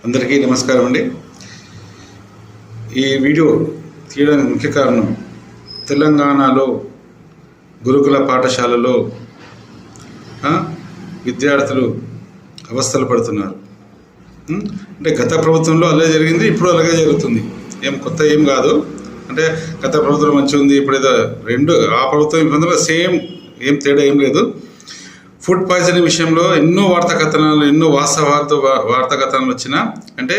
అందరికీ నమస్కారం అండి. ఈ వీడియో తీయడానికి ముఖ్య కారణం తెలంగాణలో గురుకుల పాఠశాలలో విద్యార్థులు అవస్థలు పడుతున్నారు. అంటే గత ప్రభుత్వంలో అలాగే జరిగింది, ఇప్పుడు అలాగే జరుగుతుంది. ఏం కొత్త ఏం కాదు. అంటే గత ప్రభుత్వం మంచిగా ఉంది, ఇప్పుడు ఏదో రెండు ఆ ప్రభుత్వం ఇబ్బందులు సేమ్, ఏం తేడా ఏం లేదు. ఫుడ్ పాయిజనింగ్ విషయంలో ఎన్నో వార్తా కథనాలు, ఎన్నో వార్తా కథనాలు వచ్చినా, అంటే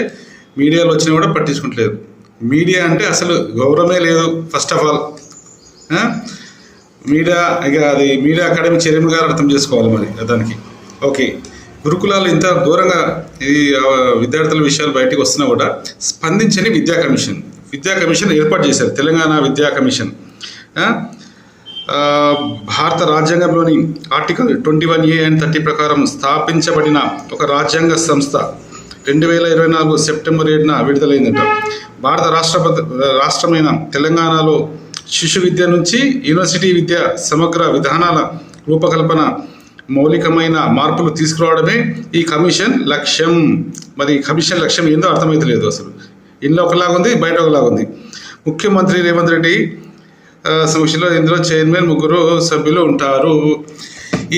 మీడియాలో వచ్చినా కూడా పట్టించుకుంటలేదు. మీడియా అంటే అసలు గౌరవమే లేదు. ఫస్ట్ ఆఫ్ ఆల్ మీడియా, ఇక అది మీడియా అకాడమీ చైర్మన్ గారు అర్థం చేసుకోవాలి మరి దానికి. ఓకే, గురుకులాలు ఇంత ఘోరంగా ఈ విద్యార్థుల విషయాలు బయటకు వస్తున్నా కూడా స్పందించని విద్యా కమిషన్ ఏర్పాటు చేశారు. తెలంగాణ విద్యా కమిషన్ భారత రాజ్యాంగంలోని ఆర్టికల్ 21A and 30 ప్రకారం స్థాపించబడిన ఒక రాజ్యాంగ సంస్థ 2024 సెప్టెంబర్ 7న విడుదలైందట. భారత రాష్ట్రమైన తెలంగాణలో శిశు విద్య నుంచి యూనివర్సిటీ విద్య సమగ్ర విధానాల రూపకల్పన, మౌలికమైన మార్పులు తీసుకురావడమే ఈ కమిషన్ లక్ష్యం. మరి కమిషన్ లక్ష్యం ఏందో అర్థమైతలేదు. అసలు ఇంట్లో ఒకలాగుంది, బయట ఒకలాగుంది. ముఖ్యమంత్రి రేవంత్ రెడ్డి సమక్షంలో ఇందులో చైర్మన్, 3 సభ్యులు ఉంటారు.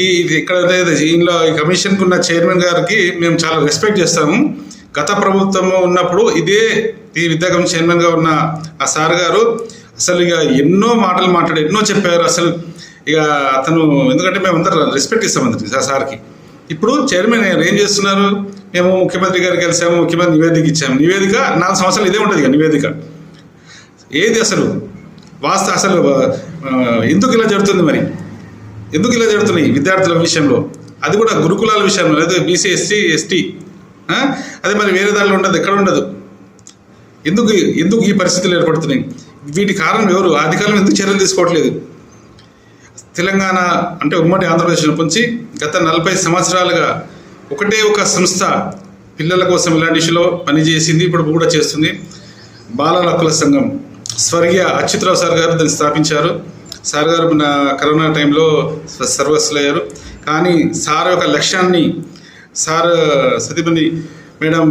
ఇది ఇక్కడ ఇందులో ఈ కమిషన్కు ఉన్న చైర్మన్ గారికి మేము చాలా రెస్పెక్ట్ చేస్తాము. గత ప్రభుత్వము ఉన్నప్పుడు ఈ విద్యా కమిషన్ చైర్మన్గా ఉన్న ఆ సార్ గారు అసలు ఇక ఎన్నో మాటలు మాట్లాడి ఎన్నో చెప్పారు. అసలు ఇక అతను, ఎందుకంటే మేము అందరూ రెస్పెక్ట్ ఇస్తాం అందరికి ఆ సార్కి. ఇప్పుడు చైర్మన్ ఏం చేస్తున్నారు? మేము ముఖ్యమంత్రి గారికి కలిసాము, ముఖ్యమంత్రి నివేదిక ఇచ్చాము. నివేదిక 4 సంవత్సరాలు ఇదే ఉంటుంది. ఇక నివేదిక ఏది అసలు అసలు ఎందుకు ఇలా జరుగుతుంది? మరి ఎందుకు ఇలా జరుగుతున్నాయి విద్యార్థుల విషయంలో? అది కూడా గురుకులాల విషయంలో, లేదా బీసీ, ఎస్సీ, ఎస్టీ, అదే మరి వేరే దానిలో ఉండదు, ఎక్కడ ఉండదు. ఎందుకు ఈ పరిస్థితులు ఏర్పడుతున్నాయి? వీటి కారణం ఎవరు? అధికారులు ఎందుకు చర్యలు తీసుకోవట్లేదు? తెలంగాణ అంటే ఉమ్మడి ఆంధ్రప్రదేశ్ నుంచి గత 40 సంవత్సరాలుగా ఒకటే ఒక సంస్థ పిల్లల కోసం ఇలాంటి ఇష్యూలో పనిచేసింది, ఇప్పుడు కూడా చేస్తుంది. బాలల హక్కుల సంఘం. స్వర్గీయ అచ్యుతరావు సార్ గారు దాన్ని స్థాపించారు. సార్ గారు కరోనా టైంలో సర్వస్సులయ్యారు. కానీ సార్ యొక్క లక్ష్యాన్ని సతీమణి మేడం,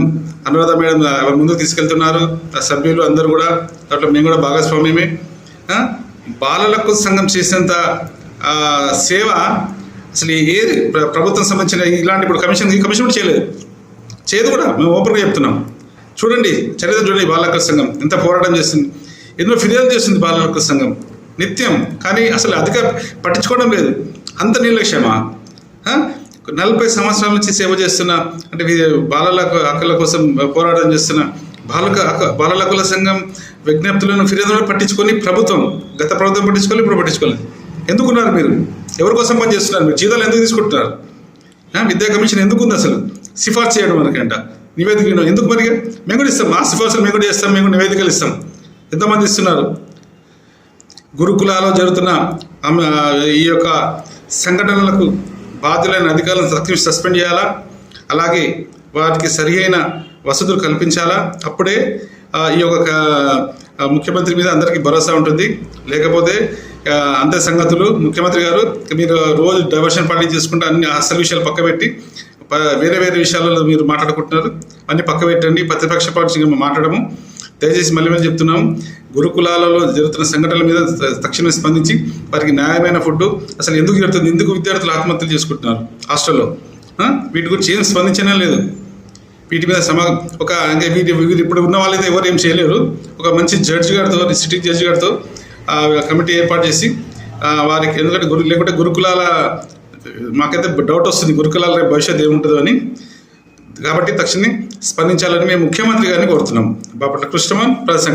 అనురాధ మేడం ముందుకు తీసుకెళ్తున్నారు. ఆ సభ్యులు అందరూ కూడా, దాంట్లో మేము కూడా భాగస్వామ్యమే. బాలల హక్కుల సంఘం చేసేంత సేవ అసలు ఏది ప్రభుత్వం సంబంధించిన ఇలాంటి ఇప్పుడు ఈ కమిషన్ కూడా చేయదు కూడా. మేము ఓపెన్గా చెప్తున్నాం. చూడండి, చరిత్ర చూడండి. బాలల హక్కుల సంఘం ఎంత పోరాటం చేస్తుంది, ఎన్నో ఫిర్యాదు చేస్తుంది బాలల హక్కుల సంఘం నిత్యం. కానీ అసలు పట్టించుకోవడం లేదు. అంత నిర్లక్ష్యమా? 40 సంవత్సరాల నుంచి సేవ చేస్తున్న, అంటే బాలల హక్కుల కోసం పోరాటం చేస్తున్న బాలల హక్కుల సంఘం విజ్ఞప్తులను, ఫిర్యాదులను పట్టించుకొని గత ప్రభుత్వం పట్టించుకోవాలి, ఇప్పుడు పట్టించుకోలేదు. ఎందుకున్నారు మీరు? ఎవరి కోసం పని చేస్తున్నారు? మీరు జీతాలు ఎందుకు తీసుకుంటున్నారు? విద్యా కమిషన్ ఎందుకు ఉంది? అసలు సిఫార్సు చేయడం మనకంట, నివేదిక ఎందుకు? మరిగా మేము కూడా ఇస్తాం, మా సిఫార్సులు మేము కూడా చేస్తాం, మేము నివేదికలు ఇస్తాం. ఎంతమంది ఇస్తున్నారు? గురుకులాలో జరుగుతున్న ఈ యొక్క సంఘటనలకు బాధ్యులైన అధికారులను సస్పెండ్ చేయాలా, అలాగే వారికి సరి అయిన వసతులు కల్పించాలా. అప్పుడే ఈ యొక్క ముఖ్యమంత్రి మీద అందరికీ భరోసా ఉంటుంది. లేకపోతే అంతే సంగతులు. ముఖ్యమంత్రి గారు, మీరు రోజు డైవర్షన్ పార్టీ చేసుకుంటే అన్ని అసలు విషయాలు పక్కబెట్టి వేరే విషయాలలో మీరు మాట్లాడుకుంటున్నారు. అన్ని పక్క పెట్టండి. ప్రతిపక్ష పార్టీ మాట్లాడము. దయచేసి మళ్ళీ చెప్తున్నాము, గురుకులాలలో జరుగుతున్న సంఘటనల మీద తక్షణమే స్పందించి వారికి న్యాయమైన ఫుడ్ అసలు ఎందుకు జరుగుతుంది, ఎందుకు విద్యార్థులు ఆత్మహత్యలు చేసుకుంటున్నారు హాస్టల్లో, వీటి గురించి ఏం స్పందించనే లేదు. వీటి మీద వీరు ఇప్పుడు ఉన్న వాళ్ళైతే ఎవరు ఏం చేయలేరు. ఒక మంచి జడ్జి గారితో, సిట్టింగ్ జడ్జి గారితో కమిటీ ఏర్పాటు చేసి వారికి, ఎందుకంటే లేకుంటే గురుకులాల మాకైతే డౌట్ వస్తుంది, గురుకులాల భవిష్యత్తు ఏముంటుందో అని. కాబట్టి తక్షణమే స్పందించాలని మేము ముఖ్యమంత్రి గారిని కోరుతున్నాం. బాపట్ల కృష్ణమోహన్, ప్రజా